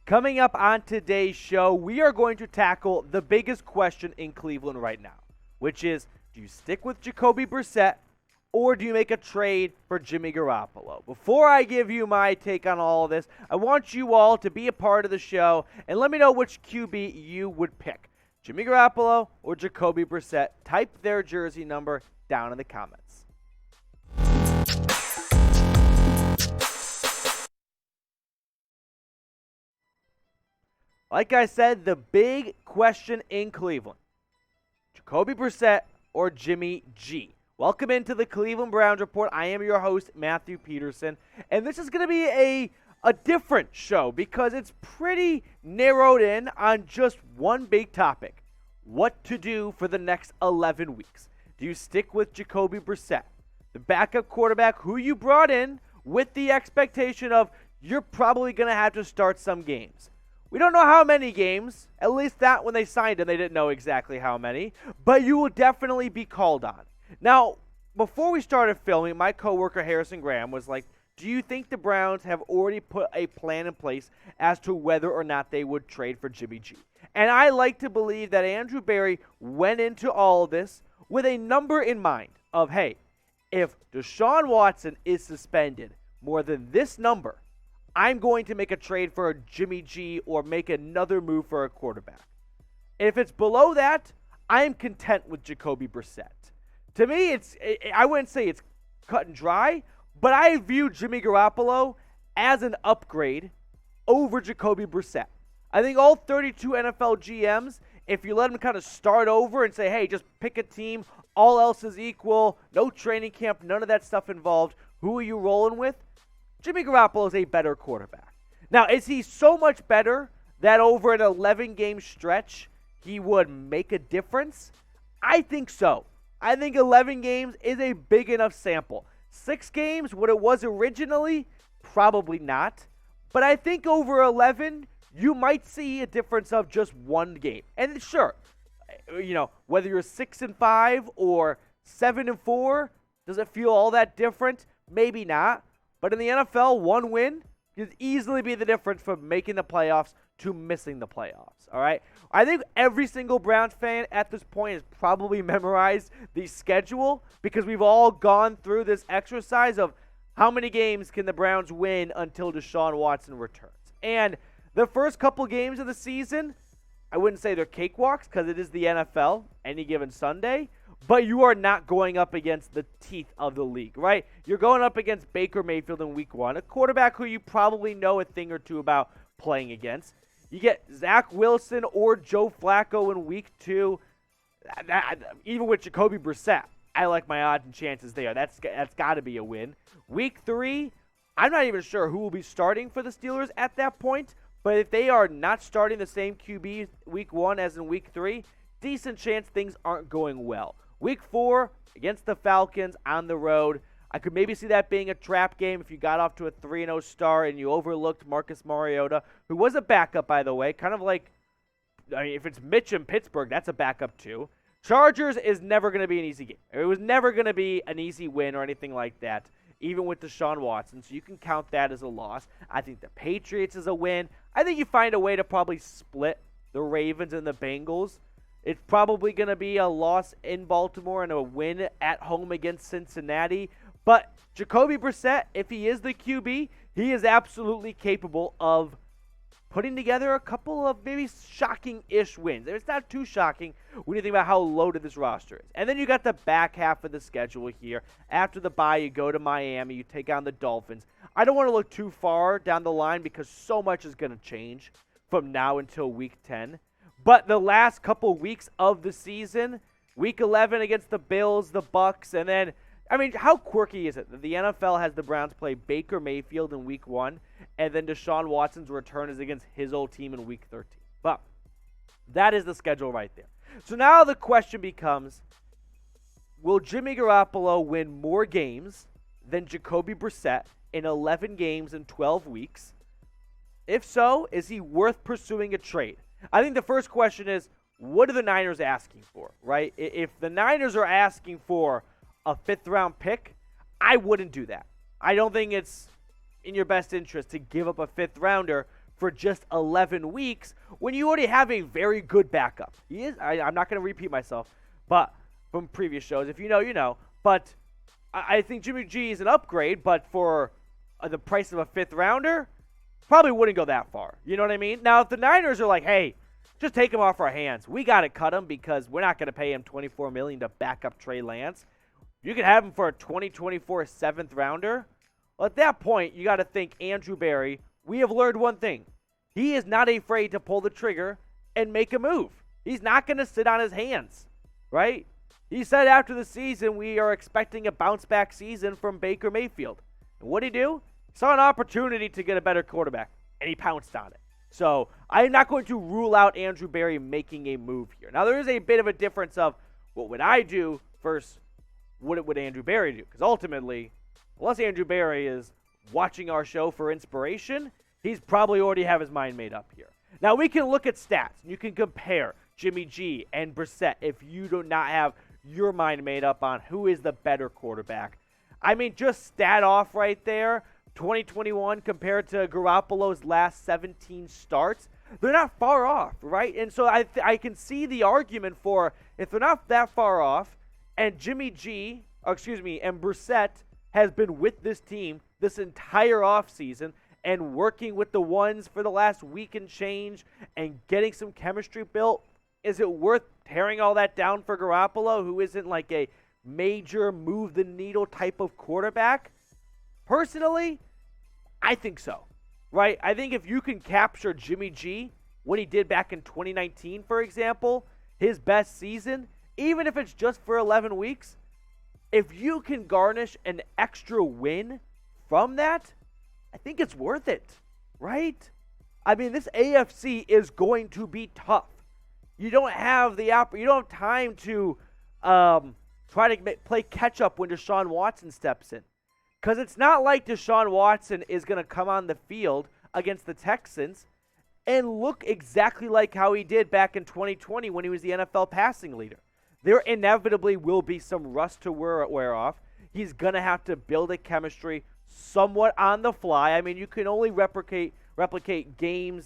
Coming up on today's show, we are going to tackle the biggest question in Cleveland right now, which is, do you stick with Jacoby Brissett or do you make a trade for Jimmy Garoppolo? Before I give you my take on all of this, I want you all to be a part of the show and let me know which QB you would pick, Jimmy Garoppolo or Jacoby Brissett. Type their jersey number down in the comments. Like I said, the big question in Cleveland, Jacoby Brissett or Jimmy G. Welcome into the Cleveland Browns Report. I am your host, Matthew Peterson, and this is going to be a different show because it's pretty narrowed in on just one big topic, what to do for the next 11 weeks. Do you stick with Jacoby Brissett, the backup quarterback who you brought in with the expectation of you're probably going to have to start some games? We don't know how many games, at least that when they signed him, they didn't know exactly how many, but you will definitely be called on. Now, before we started filming, my coworker Harrison Graham was like, do you think the Browns have already put a plan in place as to whether or not they would trade for Jimmy G? And I like to believe that Andrew Berry went into all of this with a number in mind of, hey, if Deshaun Watson is suspended more than this number, I'm going to make a trade for a Jimmy G or make another move for a quarterback. If it's below that, I am content with Jacoby Brissett. To me, I wouldn't say it's cut and dry, but I view Jimmy Garoppolo as an upgrade over Jacoby Brissett. I think all 32 NFL GMs, if you let them kind of start over and say, hey, just pick a team, all else is equal, no training camp, none of that stuff involved, who are you rolling with? Jimmy Garoppolo is a better quarterback. Now, is he so much better that over an 11-game stretch he would make a difference? I think so. I think 11 games is a big enough sample. 6 games, what it was originally, probably not. But I think over 11, you might see a difference of just one game. And sure, whether you're 6-5 or 7-4, does it feel all that different? Maybe not. But in the NFL, one win could easily be the difference from making the playoffs to missing the playoffs, all right? I think every single Browns fan at this point has probably memorized the schedule because we've all gone through this exercise of how many games can the Browns win until Deshaun Watson returns. And the first couple games of the season, I wouldn't say they're cakewalks because it is the NFL any given Sunday, but you are not going up against the teeth of the league, right? You're going up against Baker Mayfield in week 1, a quarterback who you probably know a thing or two about playing against. You get Zach Wilson or Joe Flacco in week 2. Even with Jacoby Brissett, I like my odds and chances there. That's got to be a win. Week 3, I'm not even sure who will be starting for the Steelers at that point, but if they are not starting the same QB week 1 as in week 3, decent chance things aren't going well. Week 4, against the Falcons on the road, I could maybe see that being a trap game if you got off to a 3-0 start and you overlooked Marcus Mariota, who was a backup, by the way, kind of like, if it's Mitch in Pittsburgh, that's a backup too. Chargers is never going to be an easy game. It was never going to be an easy win or anything like that, even with Deshaun Watson, so you can count that as a loss. I think the Patriots is a win. I think you find a way to probably split the Ravens and the Bengals. It's probably going to be a loss in Baltimore and a win at home against Cincinnati. But Jacoby Brissett, if he is the QB, he is absolutely capable of putting together a couple of maybe shocking-ish wins. It's not too shocking when you think about how loaded this roster is. And then you got the back half of the schedule here. After the bye, you go to Miami, you take on the Dolphins. I don't want to look too far down the line because so much is going to change from now until week 10. But the last couple weeks of the season, week 11 against the Bills, the Bucs, and then, how quirky is it that the NFL has the Browns play Baker Mayfield in week 1, and then Deshaun Watson's return is against his old team in week 13. But that is the schedule right there. So now the question becomes, will Jimmy Garoppolo win more games than Jacoby Brissett in 11 games in 12 weeks? If so, is he worth pursuing a trade? I think the first question is, what are the Niners asking for, right? If the Niners are asking for a 5th-round pick, I wouldn't do that. I don't think it's in your best interest to give up a 5th-rounder for just 11 weeks when you already have a very good backup. He is. I'm not going to repeat myself, but from previous shows, if you know, you know. But I think Jimmy G is an upgrade, but for the price of a 5th rounder, probably wouldn't go that far. You know what I mean? Now, if the Niners are like, hey, just take him off our hands. We got to cut him because we're not going to pay him $24 million to back up Trey Lance. You can have him for a 2024 7th rounder. Well, at that point, you got to think Andrew Berry. We have learned one thing. He is not afraid to pull the trigger and make a move. He's not going to sit on his hands, right? He said after the season, we are expecting a bounce-back season from Baker Mayfield. And what did he do? He saw an opportunity to get a better quarterback, and he pounced on it. So I'm not going to rule out Andrew Berry making a move here. Now, there is a bit of a difference of what would I do versus what would Andrew Berry do? Because ultimately, unless Andrew Berry is watching our show for inspiration, he's probably already have his mind made up here. Now, we can look at stats, and you can compare Jimmy G and Brissett if you do not have your mind made up on who is the better quarterback. I mean, just stat off right there, 2021 compared to Garoppolo's last 17 starts, they're not far off, right? And so I can see the argument for if they're not that far off, and Jimmy G, and Brissett has been with this team this entire offseason and working with the ones for the last week and change and getting some chemistry built, is it worth tearing all that down for Garoppolo, who isn't like a major move-the-needle type of quarterback? Personally, I think so, right? I think if you can capture Jimmy G, what he did back in 2019, for example, his best season, even if it's just for 11 weeks, if you can garnish an extra win from that, I think it's worth it, right? I mean, this AFC is going to be tough. You don't have you don't have time to try to play catch up when Deshaun Watson steps in, because it's not like Deshaun Watson is going to come on the field against the Texans and look exactly like how he did back in 2020 when he was the NFL passing leader. There inevitably will be some rust to wear off. He's going to have to build a chemistry somewhat on the fly. I mean, you can only replicate game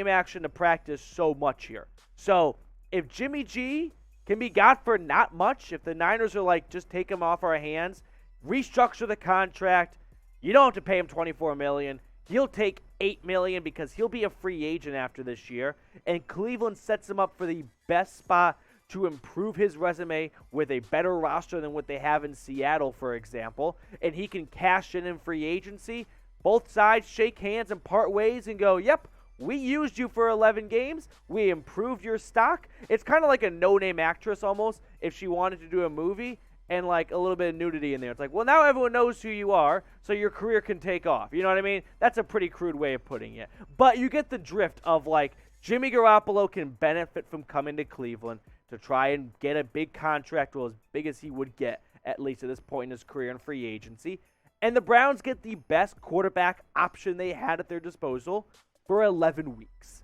action to practice so much here. So if Jimmy G can be got for not much, if the Niners are like, just take him off our hands, restructure the contract, you don't have to pay him $24 million. He'll take $8 million because he'll be a free agent after this year, and Cleveland sets him up for the best spot to improve his resume with a better roster than what they have in Seattle, for example, and he can cash in free agency. Both sides shake hands and part ways and go, yep, we used you for 11 games. We improved your stock. It's kind of like a no-name actress almost if she wanted to do a movie and like a little bit of nudity in there. It's like, well, now everyone knows who you are, so your career can take off. You know what I mean? That's a pretty crude way of putting it. But you get the drift of like Jimmy Garoppolo can benefit from coming to Cleveland to try and get a big contract, well, as big as he would get, at least at this point in his career in free agency. And the Browns get the best quarterback option they had at their disposal for 11 weeks.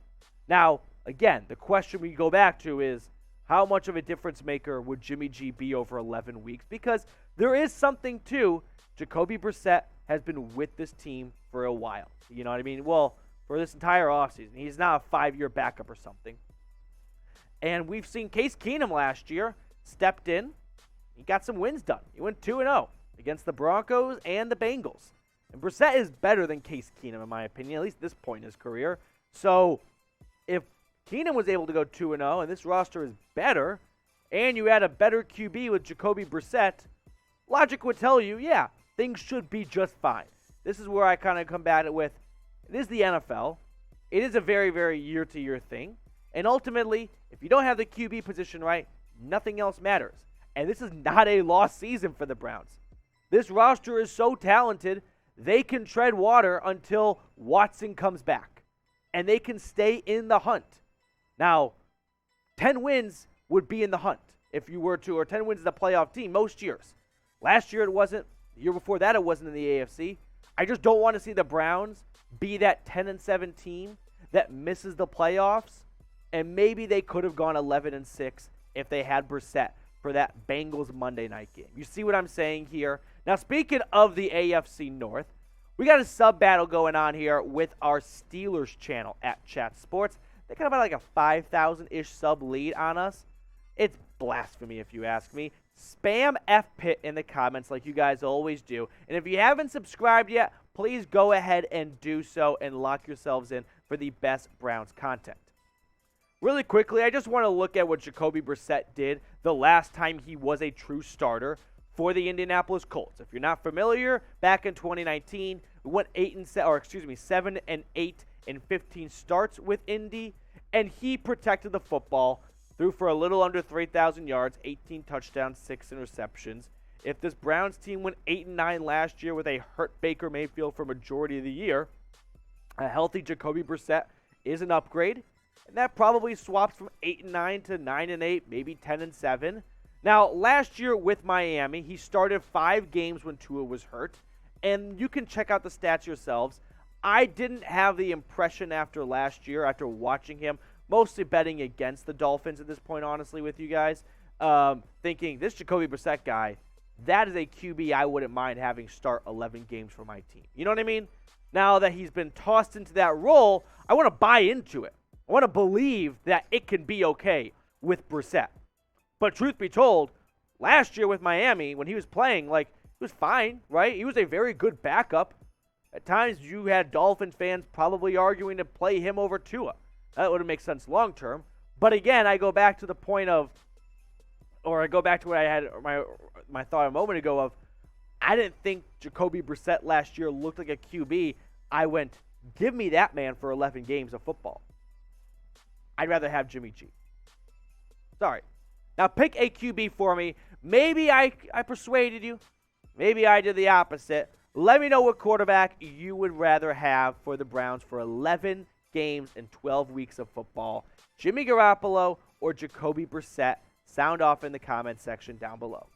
Now, again, the question we go back to is, how much of a difference maker would Jimmy G be over 11 weeks? Because there is something to Jacoby Brissett has been with this team for a while. You know what I mean? Well, for this entire offseason. He's now a 5-year backup or something. And we've seen Case Keenum last year stepped in. He got some wins done. He went 2-0 against the Broncos and the Bengals. And Brissett is better than Case Keenum, in my opinion, at least at this point in his career. So if Keenum was able to go 2-0 and this roster is better, and you add a better QB with Jacoby Brissett, logic would tell you, yeah, things should be just fine. This is where I kind of combat it with, it is the NFL. It is a very, very year-to-year thing. And ultimately, if you don't have the QB position right, nothing else matters. And this is not a lost season for the Browns. This roster is so talented, they can tread water until Watson comes back. And they can stay in the hunt. Now, 10 wins would be in the hunt if you were to, or 10 wins is a playoff team most years. Last year it wasn't. The year before that it wasn't in the AFC. I just don't want to see the Browns be that 10-7 team that misses the playoffs. And maybe they could have gone 11-6 if they had Brissett for that Bengals Monday night game. You see what I'm saying here? Now, speaking of the AFC North, We got a sub battle going on here with our Steelers channel at Chat Sports. They got about like a 5,000-ish sub lead on us. It's blasphemy if you ask me. Spam F-Pit in the comments like you guys always do. And if you haven't subscribed yet, please go ahead and do so and lock yourselves in for the best Browns content. Really quickly, I just want to look at what Jacoby Brissett did the last time he was a true starter for the Indianapolis Colts. If you're not familiar, back in 2019, we went 7 and 8 in 15 starts with Indy, and he protected the football, threw for a little under 3,000 yards, 18 touchdowns, 6 interceptions. If this Browns team went 8 and 9 last year with a hurt Baker Mayfield for majority of the year, a healthy Jacoby Brissett is an upgrade, and that probably swaps from 8 and 9 to 9 and 8, maybe 10 and 7. Now, last year with Miami, he started 5 games when Tua was hurt, and you can check out the stats yourselves. I didn't have the impression after last year, after watching him, mostly betting against the Dolphins at this point, honestly, with you guys, thinking this Jacoby Brissett guy, that is a QB I wouldn't mind having start 11 games for my team. You know what I mean? Now that he's been tossed into that role, I want to buy into it. I want to believe that it can be okay with Brissett. But truth be told, last year with Miami, when he was playing, he was fine, right? He was a very good backup. At times, you had Dolphin fans probably arguing to play him over Tua. That wouldn't make sense long term. But again, I go back to the point of, or I go back to what I had my thought a moment ago of, I didn't think Jacoby Brissett last year looked like a QB. I went, give me that man for 11 games of football. I'd rather have Jimmy G. Sorry. Now pick a QB for me. Maybe I persuaded you. Maybe I did the opposite. Let me know what quarterback you would rather have for the Browns for 11 games and 12 weeks of football. Jimmy Garoppolo or Jacoby Brissett? Sound off in the comment section down below.